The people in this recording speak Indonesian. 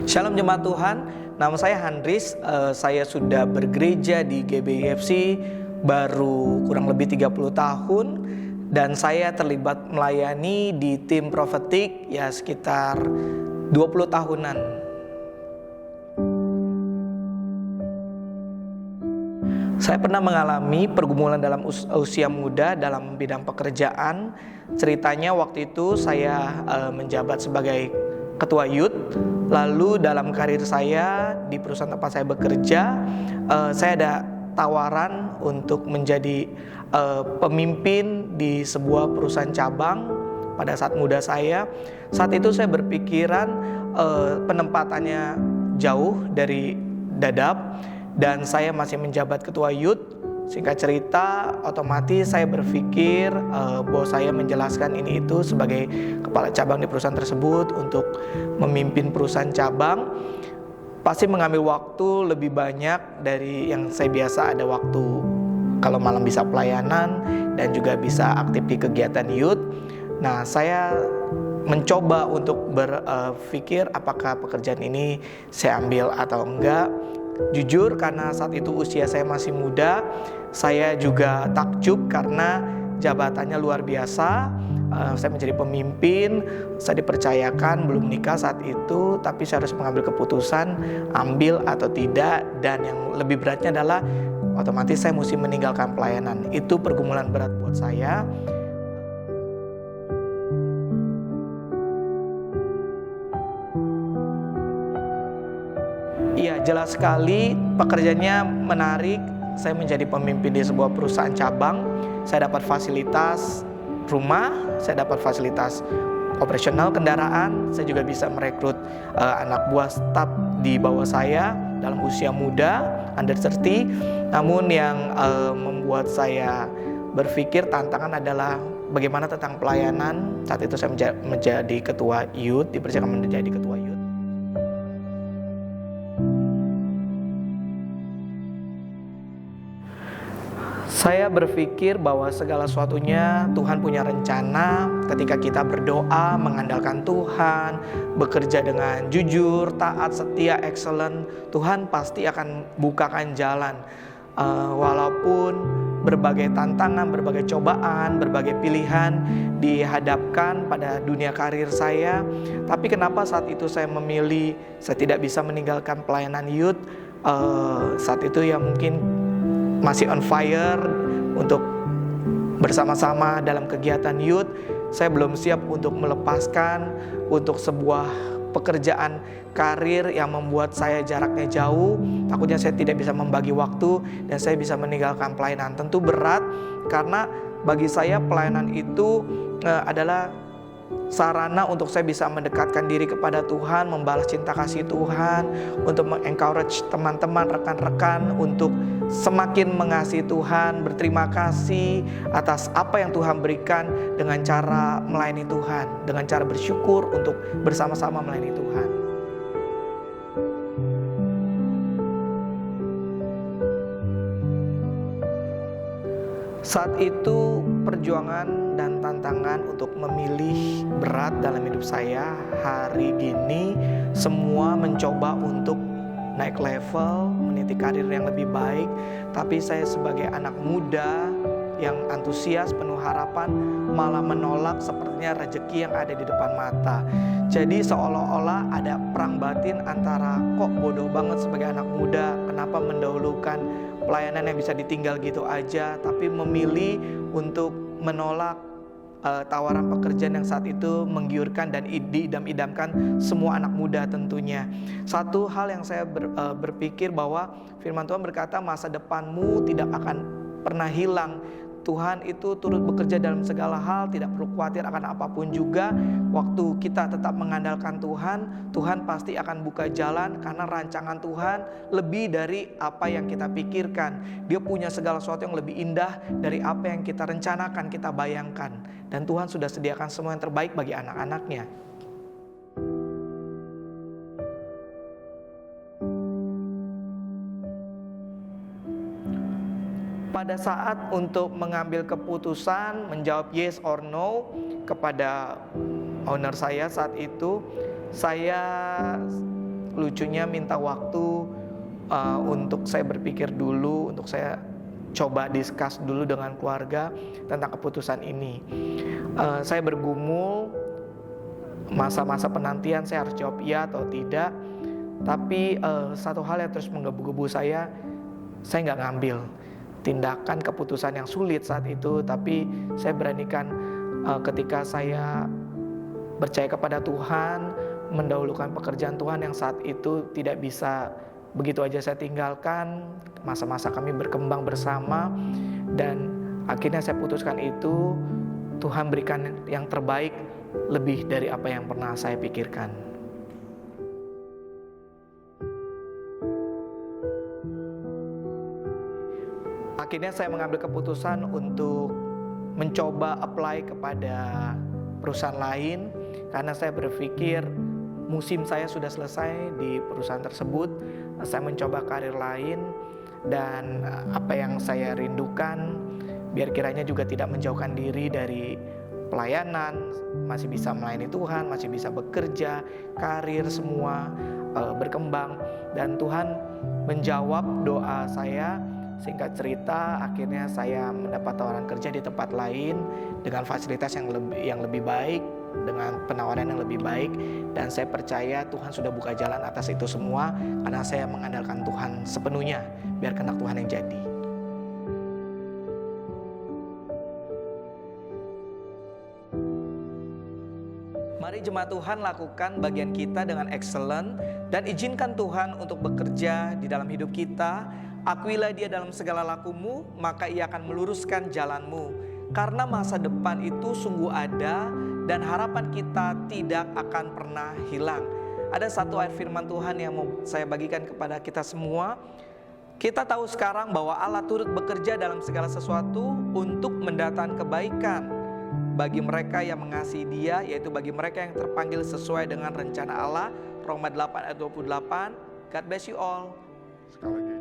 Shalom jemaat Tuhan, nama saya Handris. Saya sudah bergereja di GBIFC baru kurang lebih 30 tahun. Dan saya terlibat melayani di tim profetik ya sekitar 20 tahunan. Saya pernah mengalami pergumulan dalam usia muda dalam bidang pekerjaan. Ceritanya waktu itu saya menjabat sebagai ketua youth. Lalu dalam karir saya di perusahaan tempat saya bekerja, saya ada tawaran untuk menjadi pemimpin di sebuah perusahaan cabang pada saat muda saya. Saat itu saya berpikiran penempatannya jauh dari Dadap dan saya masih menjabat ketua youth. Singkat cerita, otomatis saya berpikir bahwa saya menjelaskan ini itu sebagai kepala cabang di perusahaan tersebut untuk memimpin perusahaan cabang pasti mengambil waktu lebih banyak dari yang saya biasa ada waktu kalau malam bisa pelayanan dan juga bisa aktif di kegiatan youth. Nah, saya mencoba untuk berpikir apakah pekerjaan ini saya ambil atau enggak. Jujur karena saat itu usia saya masih muda, saya juga takjub karena jabatannya luar biasa. Saya menjadi pemimpin, saya dipercayakan belum nikah saat itu, tapi saya harus mengambil keputusan ambil atau tidak. Dan yang lebih beratnya adalah otomatis saya mesti meninggalkan pelayanan. Itu pergumulan berat buat saya. Iya, jelas sekali pekerjaannya menarik. Saya menjadi pemimpin di sebuah perusahaan cabang. Saya dapat fasilitas rumah, saya dapat fasilitas operasional kendaraan. Saya juga bisa merekrut anak buah staf di bawah saya dalam usia muda, under 30. Namun yang membuat saya berpikir tantangan adalah bagaimana tentang pelayanan. Saat itu saya menjadi ketua youth, dipercayakan menjadi ketua youth. Saya berpikir bahwa segala sesuatunya Tuhan punya rencana. Ketika kita berdoa, mengandalkan Tuhan, bekerja dengan jujur, taat, setia, excellent, Tuhan pasti akan bukakan jalan. Walaupun berbagai tantangan, berbagai cobaan, berbagai pilihan dihadapkan pada dunia karir saya. Tapi kenapa saat itu saya memilih, saya tidak bisa meninggalkan pelayanan youth. Saat itu ya mungkin masih on fire untuk bersama-sama dalam kegiatan youth. Saya belum siap untuk melepaskan untuk sebuah pekerjaan karir yang membuat saya jaraknya jauh. Takutnya saya tidak bisa membagi waktu dan saya bisa meninggalkan pelayanan. Tentu berat karena bagi saya pelayanan itu adalah sarana untuk saya bisa mendekatkan diri kepada Tuhan, membalas cinta kasih Tuhan, untuk mengencourage teman-teman, rekan-rekan untuk semakin mengasihi Tuhan, berterima kasih atas apa yang Tuhan berikan dengan cara melayani Tuhan, dengan cara bersyukur untuk bersama-sama melayani Tuhan. Saat itu perjuangan dan tantangan untuk memilih berat dalam hidup saya. Hari gini semua mencoba untuk naik level, meniti karir yang lebih baik. Tapi saya sebagai anak muda yang antusias, penuh harapan, malah menolak sepertinya rezeki yang ada di depan mata. Jadi seolah-olah ada perang batin antara kok bodoh banget sebagai anak muda, kenapa mendahulukan pelayanan yang bisa ditinggal gitu aja, tapi memilih untuk menolak tawaran pekerjaan yang saat itu menggiurkan dan diidam-idamkan semua anak muda tentunya. Satu hal yang saya berpikir bahwa firman Tuhan berkata masa depanmu tidak akan pernah hilang. Tuhan itu turut bekerja dalam segala hal, tidak perlu khawatir akan apapun juga. Waktu kita tetap mengandalkan Tuhan, Tuhan pasti akan buka jalan karena rancangan Tuhan lebih dari apa yang kita pikirkan. Dia punya segala sesuatu yang lebih indah dari apa yang kita rencanakan, kita bayangkan. Dan Tuhan sudah sediakan semua yang terbaik bagi anak-anaknya. Pada saat untuk mengambil keputusan, menjawab yes or no kepada owner saya saat itu, saya lucunya minta waktu untuk saya berpikir dulu, untuk saya coba discuss dulu dengan keluarga tentang keputusan ini. Saya bergumul masa-masa penantian, saya harus jawab iya atau tidak. Tapi satu hal yang terus menggebu-gebu saya nggak ngambil tindakan keputusan yang sulit saat itu. Tapi saya beranikan ketika saya percaya kepada Tuhan, mendahulukan pekerjaan Tuhan yang saat itu tidak bisa begitu aja saya tinggalkan. Masa-masa kami berkembang bersama, dan akhirnya saya putuskan itu. Tuhan berikan yang terbaik, lebih dari apa yang pernah saya pikirkan. Akhirnya saya mengambil keputusan untuk mencoba apply kepada perusahaan lain, karena saya berpikir musim saya sudah selesai di perusahaan tersebut. Saya mencoba karir lain, dan apa yang saya rindukan biar kiranya juga tidak menjauhkan diri dari pelayanan, masih bisa melayani Tuhan, masih bisa bekerja, karir semua berkembang. Dan Tuhan menjawab doa saya. Singkat cerita, akhirnya saya mendapat tawaran kerja di tempat lain dengan fasilitas yang lebih baik, dengan penawaran yang lebih baik. Dan saya percaya Tuhan sudah buka jalan atas itu semua, karena saya mengandalkan Tuhan sepenuhnya. Biar kehendak Tuhan yang jadi. Mari jemaat Tuhan lakukan bagian kita dengan excellent, dan izinkan Tuhan untuk bekerja di dalam hidup kita. Akuilah Dia dalam segala lakumu, maka Ia akan meluruskan jalanmu. Karena masa depan itu sungguh ada, dan harapan kita tidak akan pernah hilang. Ada satu ayat firman Tuhan yang mau saya bagikan kepada kita semua. Kita tahu sekarang bahwa Allah turut bekerja dalam segala sesuatu untuk mendatangkan kebaikan bagi mereka yang mengasihi Dia, yaitu bagi mereka yang terpanggil sesuai dengan rencana Allah. Roma 8 ayat 28. God bless you all. Sekali lagi.